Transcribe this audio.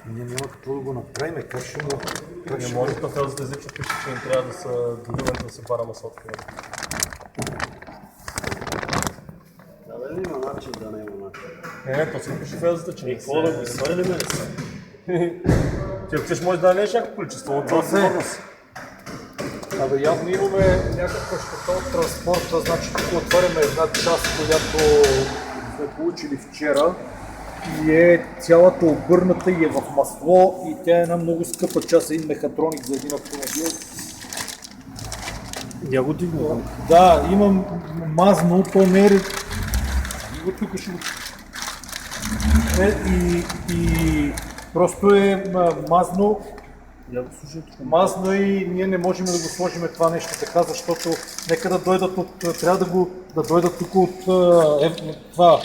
Ние няма какво да го направим, как ще му... Не може на фелзите език, че пише, че им трябва да са доливани да се бара масотка. Дали има начин да не има начин? Не, то си пише фелзите, че не Какво да го свалим ли са? Ти ако chcеш, може да налееш някакво количество от отговорност. Абе, явно имаме някаква щета от транспорта, значи тук отваряме една част, която сме получили вчера и е цялата обърната и е в масло и тя е една много скъпа част, един мехатроник за един автомобил. Я го дигна. Да, имам мазно, то не е... Го тук ще го... И просто е мазно. Я го слушай тук. Мазно и ние не можем да го сложим това нещо така, защото нека да дойдат от... Трябва да дойдат тук от това...